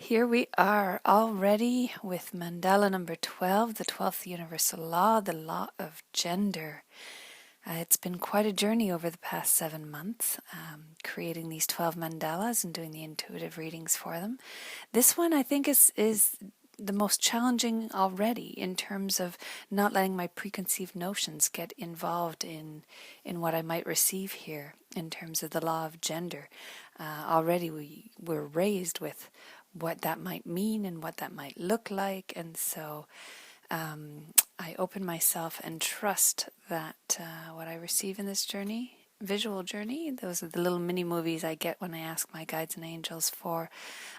Here we are already with mandala number 12, the 12th universal law, the law of gender. It's been quite a journey over the past 7 months, creating these 12 mandalas and doing the intuitive readings for them. This one I think is the most challenging already in terms of not letting my preconceived notions get involved in what I might receive here in terms of the law of gender. Already we were raised with what that might mean and what that might look like, and so I open myself and trust that what I receive in this journey, visual journey, those are the little mini movies I get when I ask my guides and angels for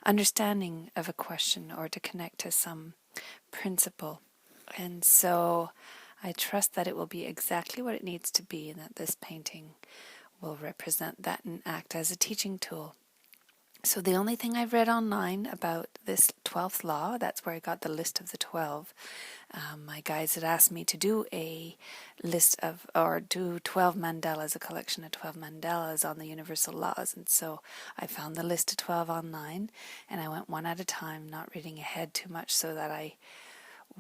understanding of a question or to connect to some principle. And so I trust that it will be exactly what it needs to be, and that this painting will represent that and act as a teaching tool. So the only thing I've read online about this 12th law, that's where I got the list of the 12. My guides had asked me to do a list of, or do 12 mandalas, a collection of 12 mandalas on the universal laws. And so I found the list of 12 online, and I went one at a time, not reading ahead too much so that I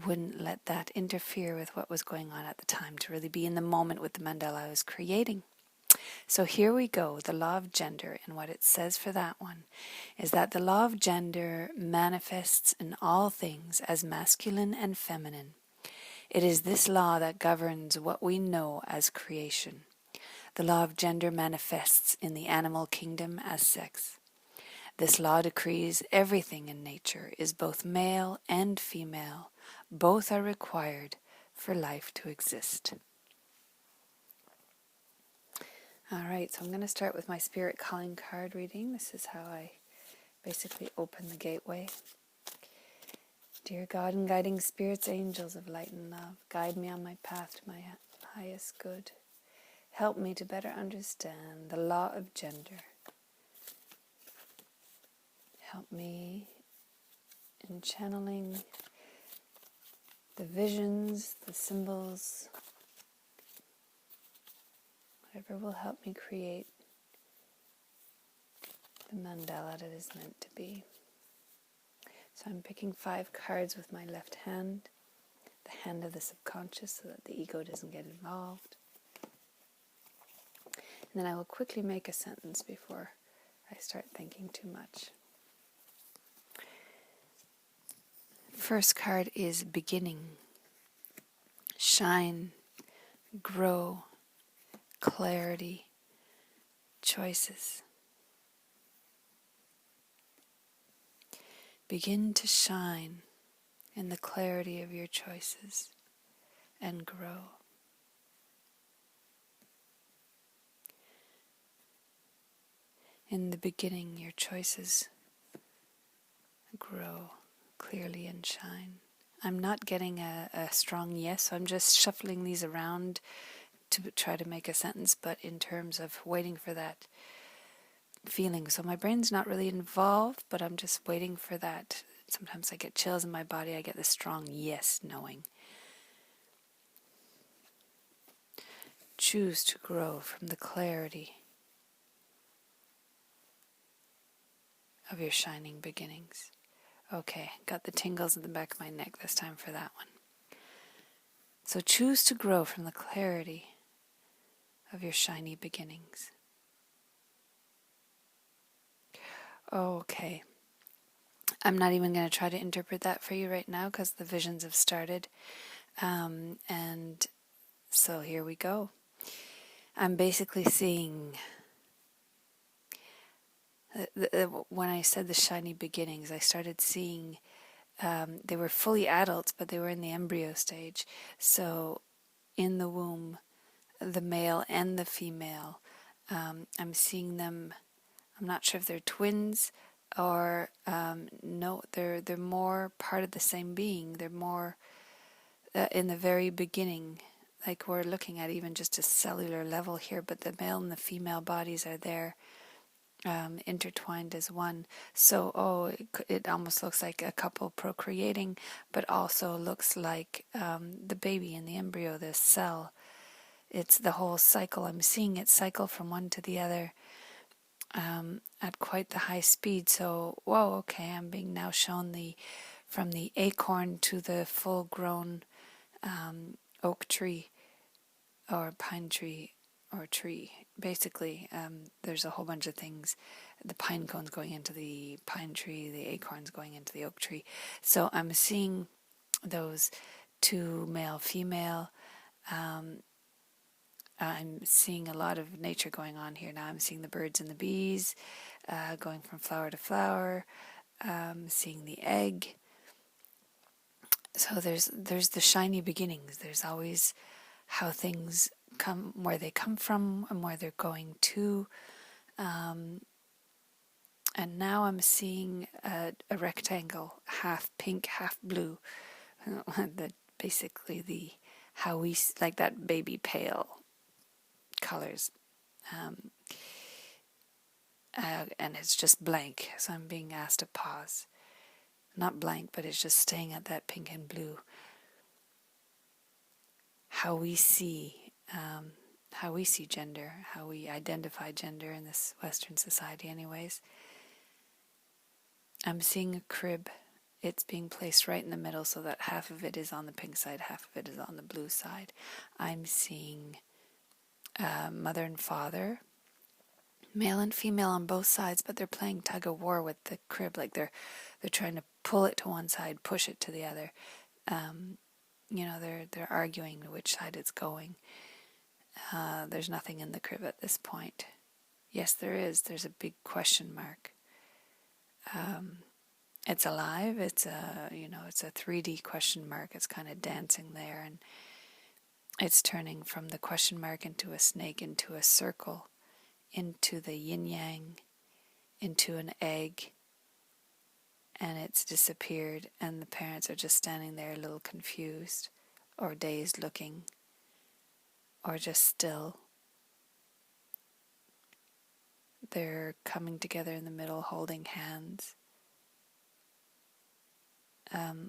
wouldn't let that interfere with what was going on at the time, to really be in the moment with the mandala I was creating. So here we go, the law of gender, and what it says for that one is that the law of gender manifests in all things as masculine and feminine. It is this law that governs what we know as creation. The law of gender manifests in the animal kingdom as sex. This law decrees everything in nature is both male and female. Both are required for life to exist. All right, so I'm going to start with my Spirit Calling card reading. This is how I basically open the gateway. Dear God and guiding spirits, angels of light and love, guide me on my path to my highest good. Help me to better understand the law of gender. Help me in channeling the visions, the symbols, whatever will help me create the mandala that is meant to be. So I'm picking 5 cards with my left hand, the hand of the subconscious, so that the ego doesn't get involved. And then I will quickly make a sentence before I start thinking too much. First card is beginning, shine, grow, clarity, choices. Begin to shine in the clarity of your choices and grow. In the beginning, your choices grow clearly and shine. I'm not getting a strong yes, so I'm just shuffling these around to try to make a sentence, but in terms of waiting for that feeling. So my brain's not really involved, but I'm just waiting for that. Sometimes I get chills in my body. I get this strong yes knowing. Choose to grow from the clarity of your shining beginnings. Okay, got the tingles in the back of my neck this time for that one. So choose to grow from the clarity of your shiny beginnings. Okay. I'm not even going to try to interpret that for you right now because the visions have started. And so here we go. I'm basically seeing, when I said the shiny beginnings, I started seeing they were fully adults, but they were in the embryo stage. So in the womb, the male and the female, I'm seeing them. I'm not sure if they're twins or no, they're more part of the same being. They're more in the very beginning, like we're looking at even just a cellular level here, but the male and the female bodies are there intertwined as one. So it almost looks like a couple procreating, but also looks like the baby in the embryo, the cell. It's the whole cycle. I'm seeing it cycle from one to the other. at quite the high speed. So, whoa, okay, I'm being now shown from the acorn to the full-grown oak tree or pine tree or tree. Basically, there's a whole bunch of things. The pine cones going into the pine tree, the acorns going into the oak tree. So I'm seeing those two male, female. I'm seeing a lot of nature going on here now. I'm seeing the birds and the bees going from flower to flower. Seeing the egg. So there's the shiny beginnings. There's always how things come, where they come from, and where they're going to. And now I'm seeing a rectangle, half pink, half blue. That basically how we like that baby pale colors. And it's just blank, so I'm being asked to pause. Not blank, but it's just staying at that pink and blue. How we see gender, how we identify gender in this Western society, anyways. I'm seeing a crib. It's being placed right in the middle, so that half of it is on the pink side, half of it is on the blue side. I'm seeing mother and father, male and female on both sides, but they're playing tug of war with the crib, like they're trying to pull it to one side, push it to the other. They're arguing which side it's going. There's nothing in the crib at this point. Yes, there is. There's a big question mark. It's alive. It's a 3D question mark. It's kind of dancing there, and it's turning from the question mark into a snake, into a circle, into the yin yang, into an egg, and it's disappeared, and the parents are just standing there a little confused or dazed looking or just still. They're coming together in the middle, holding hands,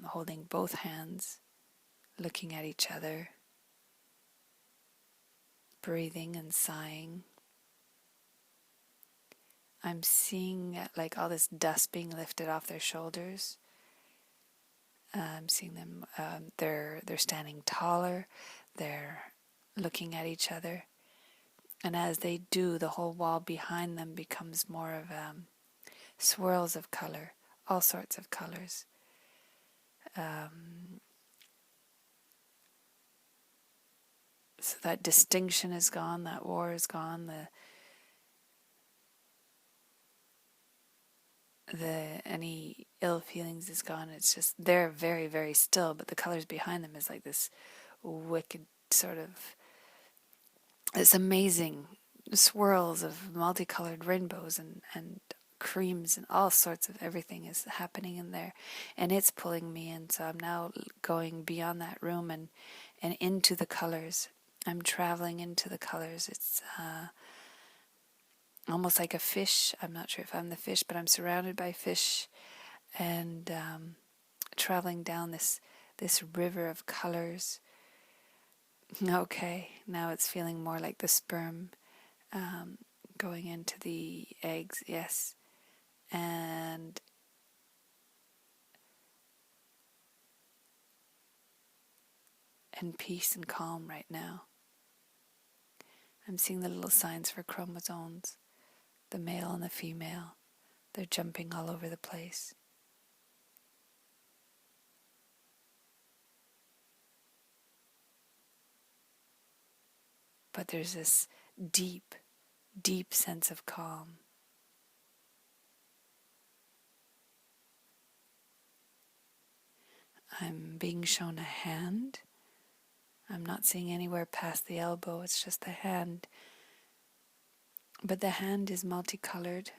holding both hands, looking at each other, breathing and sighing. I'm seeing like all this dust being lifted off their shoulders. I'm seeing them, they're standing taller, they're looking at each other. And as they do, the whole wall behind them becomes more of swirls of color, all sorts of colors. So that distinction is gone, that war is gone, any ill feelings is gone. It's just they're very, very still, but the colors behind them is like this wicked sort of this amazing swirls of multicolored rainbows and creams and all sorts of everything is happening in there, and it's pulling me in. So I'm now going beyond that room and into the colors. I'm traveling into the colors. It's almost like a fish. I'm not sure if I'm the fish, but I'm surrounded by fish and traveling down this river of colors. Okay, now it's feeling more like the sperm going into the eggs, yes. And peace and calm right now. I'm seeing the little signs for chromosomes, the male and the female. They're jumping all over the place. But there's this deep, deep sense of calm. I'm being shown a hand. I'm not seeing anywhere past the elbow, it's just the hand. But the hand is multicolored.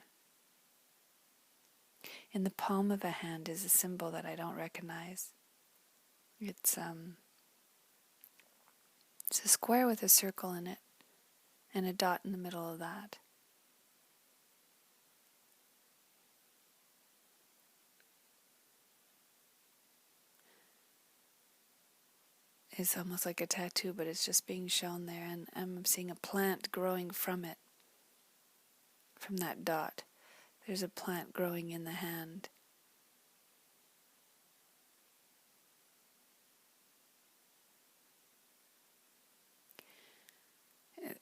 In the palm of a hand is a symbol that I don't recognize. It's a square with a circle in it and a dot in the middle of that. It's almost like a tattoo, but it's just being shown there, and I'm seeing a plant growing from it, from that dot. There's a plant growing in the hand.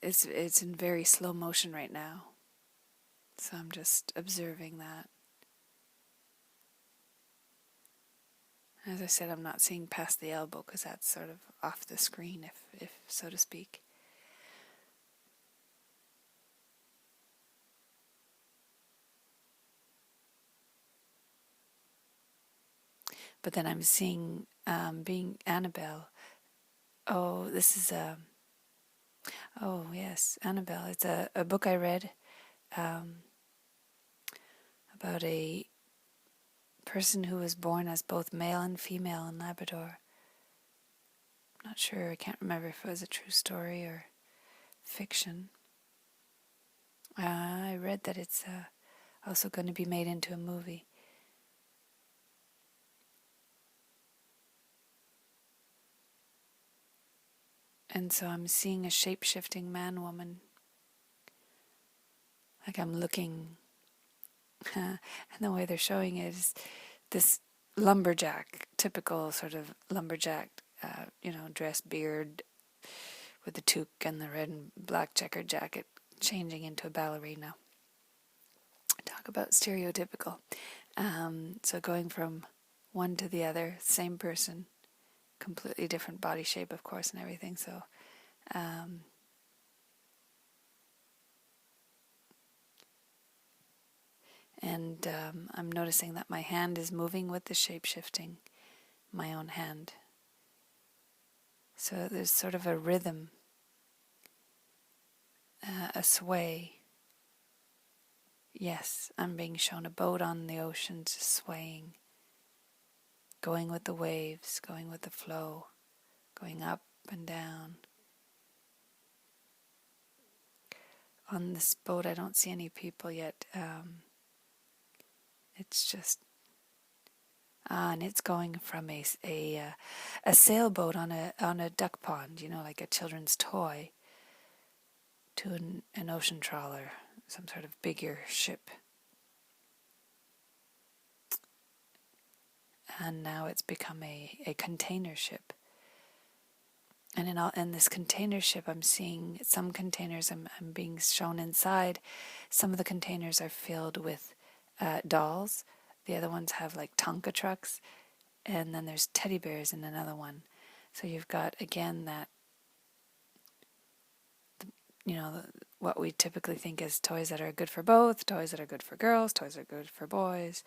It's in very slow motion right now, so I'm just observing that. As I said, I'm not seeing past the elbow because that's sort of off the screen, if so to speak. But then I'm seeing being Annabelle. Oh, this is oh yes, Annabelle. It's a book I read about a person who was born as both male and female in Labrador. I'm not sure, I can't remember if it was a true story or fiction. I read that it's also going to be made into a movie. And so I'm seeing a shape-shifting man-woman. Like I'm looking, and the way they're showing it is this lumberjack, typical sort of lumberjack, dress, beard, with the toque and the red and black checkered jacket, changing into a ballerina. Talk about stereotypical. So going from one to the other, same person, completely different body shape, of course, and everything. So, I'm noticing that my hand is moving with the shape shifting, my own hand. So there's sort of a rhythm, a sway. Yes, I'm being shown a boat on the ocean just swaying, going with the waves, going with the flow, going up and down. On this boat, I don't see any people yet. It's just, and it's going from a sailboat on a duck pond, like a children's toy, to an ocean trawler, some sort of bigger ship. And now it's become a container ship. And in this container ship, I'm seeing some containers I'm being shown inside. Some of the containers are filled with dolls. The other ones have like Tonka trucks. And then there's teddy bears in another one. So you've got, again, that, what we typically think as toys that are good for both, toys that are good for girls, toys that are good for boys.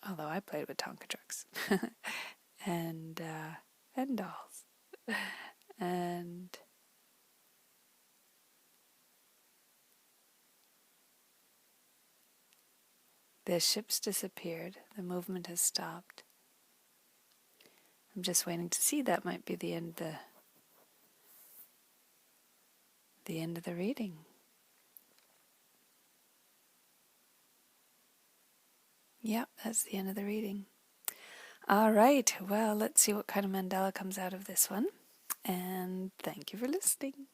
Although I played with Tonka trucks. and dolls. And the ship's disappeared. The movement has stopped. I'm just waiting to see. That might be the end of the reading. Yep, that's the end of the reading. All right, well, let's see what kind of mandala comes out of this one. And thank you for listening.